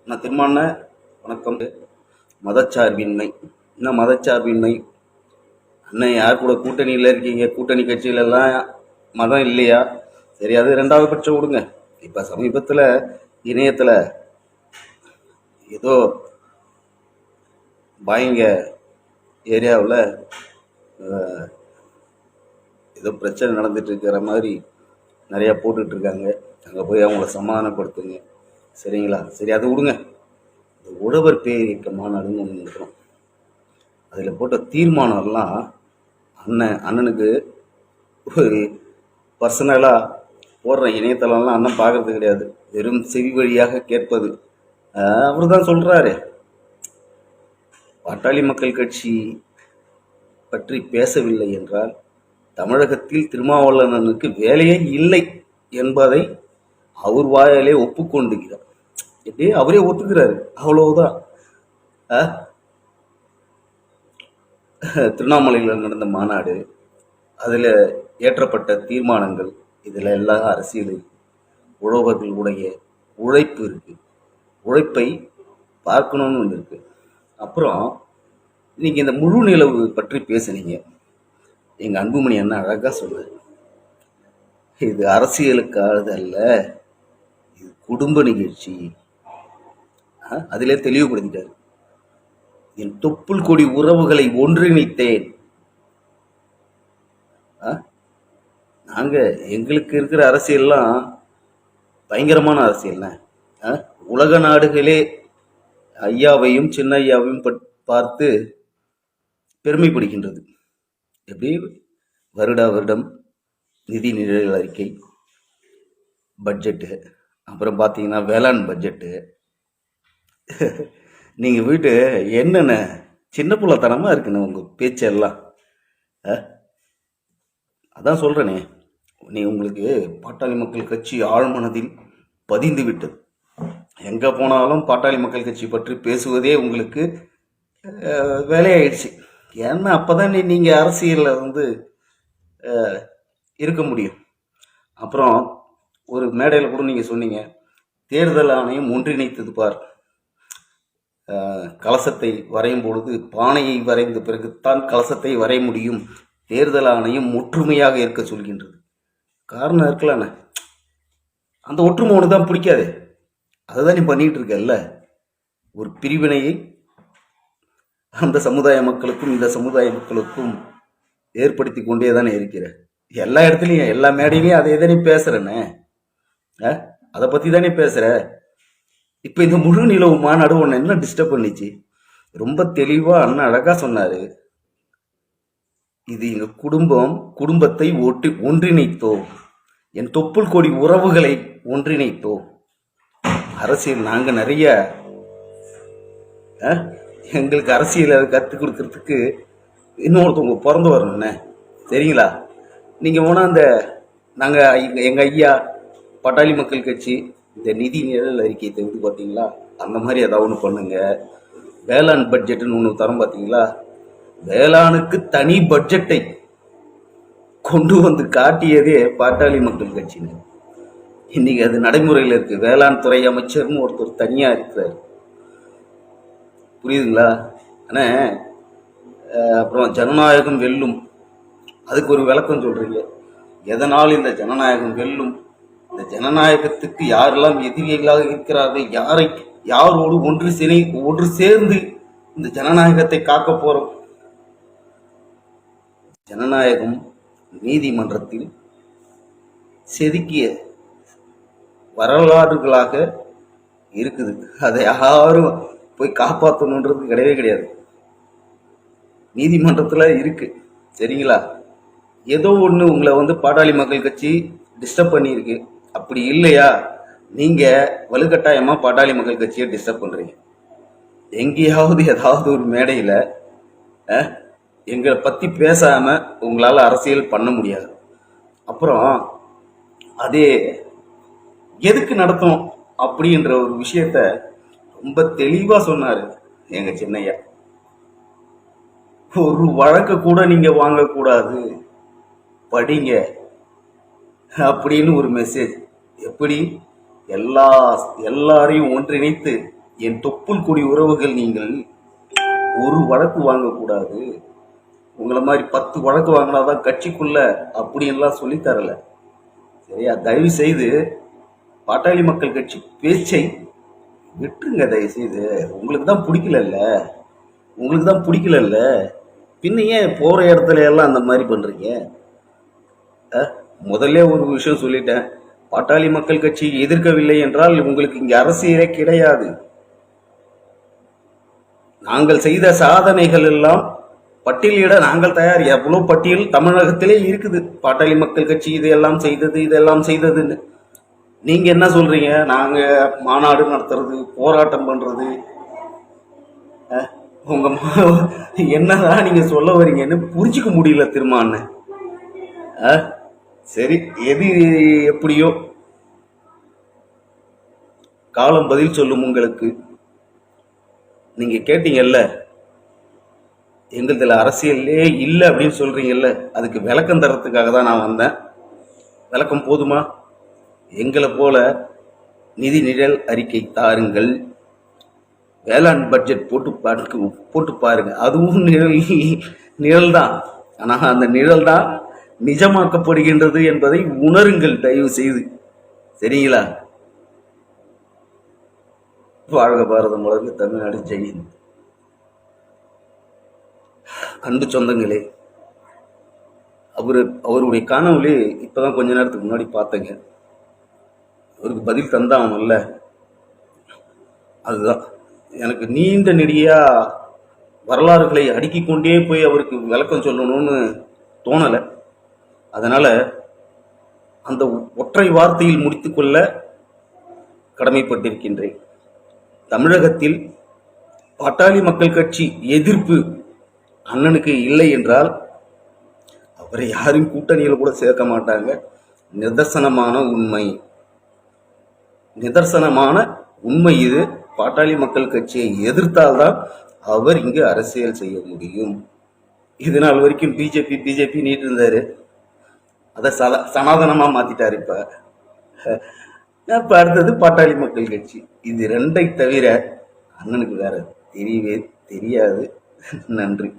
நான் திருமான வணக்கம். மதச்சார்பின்மை என்ன மதச்சார்பின்மை? அண்ணன் யார் கூட கூட்டணியில் இருக்கீங்க? கூட்டணி கட்சியிலெல்லாம் மதம் இல்லையா? சரி, அது ரெண்டாவது பட்சம் விடுங்க. இப்போ சமீபத்தில் இணையத்தில் ஏதோ பாயங்க ஏரியாவில் ஏதோ பிரச்சனை நடந்துட்டு இருக்கிற மாதிரி நிறையா போட்டுட்ருக்காங்க. அங்கே போய் அவங்கள சமாதானப்படுத்துங்க, சரிங்களா? சரி, அது விடுங்க. உழவர் பேரியக்க மாநாடுன்னு ஒன்று இருக்கணும். அதில் போட்ட தீர்மானம்லாம் அண்ணனுக்கு ஒரு பர்சனலாக போடுற இணையதளம்லாம் அண்ணன் பார்க்கறது கிடையாது, வெறும் செவி வழியாக கேட்பது. அவர் தான் சொல்கிறாரு, பாட்டாளி மக்கள் கட்சி பற்றி பேசவில்லை என்றால் தமிழகத்தில் திருமாவளவனுக்கு வேலையே இல்லை என்பதை அவர் வாயாலே ஒப்புக்கொண்டுகிறார். எப்படி அவரே ஒத்துக்கிறாரு, அவ்வளவுதான். திருவண்ணாமலையில் நடந்த மாநாடு, அதில் ஏற்றப்பட்ட தீர்மானங்கள், இதில் எல்லாம் அரசியல் உழவர்களுடைய உழைப்பு இருக்கு. உழைப்பை பார்க்கணும்னு ஒன்று இருக்கு. அப்புறம் இன்னைக்கு இந்த முழு நிலவு பற்றி பேசுனீங்க. எங்கள் அன்புமணி அண்ணா அழகாக சொன்னார், இது அரசியலுக்கானது அல்ல, இது குடும்ப நிகழ்ச்சி. அதிலே தெளிவுபடுத்திட்டார். என் தொப்புள் கொடி உறவுகளை ஒன்றிணைத்தேன். எங்களுக்கு இருக்கிற அரசியல்லாம் பயங்கரமான அரசியல்னா, உலக நாடுகளே ஐயாவையும் சின்ன ஐயாவையும் பார்த்து பெருமைப்படுகின்றது. எப்படி வருடம் நிதி நிழல் அறிக்கை, பட்ஜெட்டு, அப்புறம் பார்த்தீங்கன்னா வேளாண் பட்ஜெட்டு. நீங்கள் வீட்டு என்னென்ன சின்ன பிள்ளைத்தனமாக இருக்குன்னு உங்கள் பேச்செல்லாம். அதான் சொல்கிறேனே, உங்களுக்கு பாட்டாளி மக்கள் கட்சி ஆழ்மனதில் பதிந்து விட்டது. எங்கே போனாலும் பாட்டாளி மக்கள் கட்சி பற்றி பேசுவதே உங்களுக்கு வேலையாயிடுச்சு. ஏன்னா அப்போ தான் நீங்கள் அரசியலில் இருக்க முடியும். அப்புறம் ஒரு மேடையில் கூட நீங்கள் சொன்னீங்க, தேர்தல் ஆணையம் ஒன்றிணைத்தது பார், கலசத்தை வரையும் பொழுது பானையை வரைந்த பிறகுத்தான் கலசத்தை வரைய முடியும், தேர்தல் ஆணையம் ஒற்றுமையாக இருக்க சொல்கின்றது. காரணம் இருக்கலாண்ணே, அந்த ஒற்றுமை ஒன்று தான் பிடிக்காது. அதை தான் நீ பண்ணிகிட்டு இருக்கல்ல. ஒரு பிரிவினையை அந்த சமுதாய மக்களுக்கும் இந்த சமுதாய மக்களுக்கும் ஏற்படுத்தி கொண்டே தானே இருக்கிற. எல்லா இடத்துலையும் எல்லா மேடையிலையும் அதை தானே பேசுகிறேண்ணே, அதை பற்றி தானே பேசுகிற. இப்போ இந்த முழு நிலவு மாநாடு ஒன்று என்ன டிஸ்டர்ப் பண்ணிச்சு? ரொம்ப தெளிவாக அண்ணன் அழகாக சொன்னார், இது எங்கள் குடும்பத்தை ஒன்றிணைத்தோம், என் தொப்புள் கொடி உறவுகளை ஒன்றிணைத்தோம். அரசியல் நாங்கள் நிறைய எங்களுக்கு அரசியல் அதை கற்றுக் கொடுக்கறதுக்கு இன்னொருத்தவங்க பிறந்து வரணுண்ணே, சரிங்களா? நீங்கள் போனால் நாங்கள் எங்கள் ஐயா பாட்டாளி மக்கள் கட்சி இந்த நிதி நிழல் அறிக்கையை தவிர்த்து பார்த்தீங்களா, அந்த மாதிரி ஏதாவது ஒன்று பண்ணுங்க. வேளாண் பட்ஜெட்டுன்னு ஒன்று தரம் பார்த்தீங்களா, வேளாணுக்கு தனி பட்ஜெட்டை கொண்டு வந்து காட்டியதே பாட்டாளி மக்கள் கட்சின்னு. இன்னைக்கு அது நடைமுறையில் இருக்கு. வேளாண் துறை அமைச்சர்னு ஒருத்தர் தனியாக இருக்கிறார், புரியுதுங்களா? ஆனால் அப்புறம் ஜனநாயகம் வெல்லும், அதுக்கு ஒரு விளக்கம் சொல்றீங்க. எதனால் இந்த ஜனநாயகம் வெல்லும்? இந்த ஜனநாயகத்துக்கு யாரெல்லாம் எதிரிகளாக இருக்கிறார்கள், யாரோடு ஒன்று சேர்ந்து இந்த ஜனநாயகத்தை காக்க போறோம்? ஜனநாயகம் நீதிமன்றத்தில் செதுக்கிய வரலாறுகளாக இருக்குது. அதை யாரும் போய் காப்பாற்றணுன்றது கிடையவே கிடையாது. நீதிமன்றத்தில் இருக்கு, சரிங்களா? ஏதோ ஒன்று உங்களை பாட்டாளி மக்கள் கட்சி டிஸ்டர்ப் பண்ணியிருக்கு. அப்படி இல்லையா, நீங்கள் வலுக்கட்டாயமாக பாட்டாளி மக்கள் கட்சியை டிஸ்டர்ப் பண்ணுறீங்க. எங்கேயாவது ஏதாவது ஒரு மேடையில் எங்களை பற்றி பேசாமல் உங்களால் அரசியல் பண்ண முடியாது. அப்புறம் அதே எதுக்கு நடத்தும் அப்படின்ற ஒரு விஷயத்த ரொம்ப தெளிவாக சொன்னார் எங்கள் சின்னையா. ஒரு வழக்க கூட நீங்கள் வாங்கக்கூடாது, படிங்க அப்படின்னு ஒரு மெசேஜ். எப்படி எல்லாரையும் ஒன்றிணைத்து என் தொப்புள் கொடி உறவுகள், நீங்கள் ஒரு வழக்கு வாங்கக்கூடாது, உங்களை மாதிரி 10 வழக்கு வாங்கினாதான் கட்சிக்குள்ள அப்படின்லாம் சொல்லித்தரல. சரியா? தயவு செய்து பாட்டாளி மக்கள் கட்சி பேச்சை விட்டுருங்க தயவு செய்து. உங்களுக்கு தான் பிடிக்கலல்ல. பின்ன ஏன் போற இடத்துல எல்லாம் அந்த மாதிரி பண்றீங்க? முதல்ல ஒரு விஷயம் சொல்லிட்டேன், பாட்டாளி மக்கள் கட்சி எதிர்க்கவில்லை என்றால் உங்களுக்கு இங்க அரசியலே கிடையாது. நாங்கள் செய்த சாதனைகள் எல்லாம் பட்டியலிட நாங்கள் தயார். எவ்வளவு பட்டியல் தமிழகத்திலே இருக்குது, பாட்டாளி மக்கள் கட்சி இதெல்லாம் செய்தது இதெல்லாம் செய்ததுன்னு. நீங்க என்ன சொல்றீங்க? நாங்க மாநாடு நடத்துறது, போராட்டம் பண்றது, உங்க என்னதான் நீங்க சொல்ல வரீங்கன்னு புரிஞ்சுக்க முடியல திருமான்னு. சரி, எது எப்படியோ காலம் பதில் சொல்லும் உங்களுக்கு. நீங்க கேட்டீங்கல்ல, எங்களதுல அரசியல்லே இல்லை அப்படின்னு சொல்றீங்கல்ல, அதுக்கு விளக்கம் தரத்துக்காக தான் நான் வந்தேன். விளக்கம் போதுமா? எங்களை போல நிதி நிழல் அறிக்கை தாருங்கள், வேளாண் பட்ஜெட் போட்டு பாருங்க, அதுவும் நிழல் தான். ஆனால் அந்த நிழல் தான் நிஜமாக்கப்படுகின்றது என்பதை உணருங்கள் தயவு செய்து. சரிங்களா? வாழ்க பாரதம், வளர்க தமிழ்நாடு, ஜெயின். அன்பு சொந்தங்களே, அவருடைய காணொலி இப்பதான் கொஞ்ச நேரத்துக்கு முன்னாடி பார்த்தேங்க. அவருக்கு பதில் தந்தாமல்ல, அதுதான் எனக்கு நீண்ட நெடியா வரலாறுகளை அடுக்கிக் கொண்டே போய் அவருக்கு விளக்கம் சொல்லணும்னு தோணலை. அதனால அந்த ஒற்றை வார்த்தையில் முடித்துக்கொள்ள கடமைப்பட்டிருக்கின்றேன். தமிழகத்தில் பாட்டாளி மக்கள் கட்சி எதிர்ப்பு அண்ணனுக்கு இல்லை என்றால் அவரை யாரும் கூட்டணியில் கூட சேர்க்க மாட்டாங்க. நிதர்சனமான உண்மை இது. பாட்டாளி மக்கள் கட்சியை எதிர்த்தால்தான் அவர் இங்கு அரசியல் செய்ய முடியும். இது நாள் வரைக்கும் பிஜேபி நீட்டு இருந்தாரு, அதை சனாதனமா மாத்திட்டாரு. இப்ப அடுத்தது பாட்டாளி மக்கள் கட்சி. இது ரெண்டை தவிர அண்ணனுக்கு வேற தெரியவே தெரியாது. நன்றி.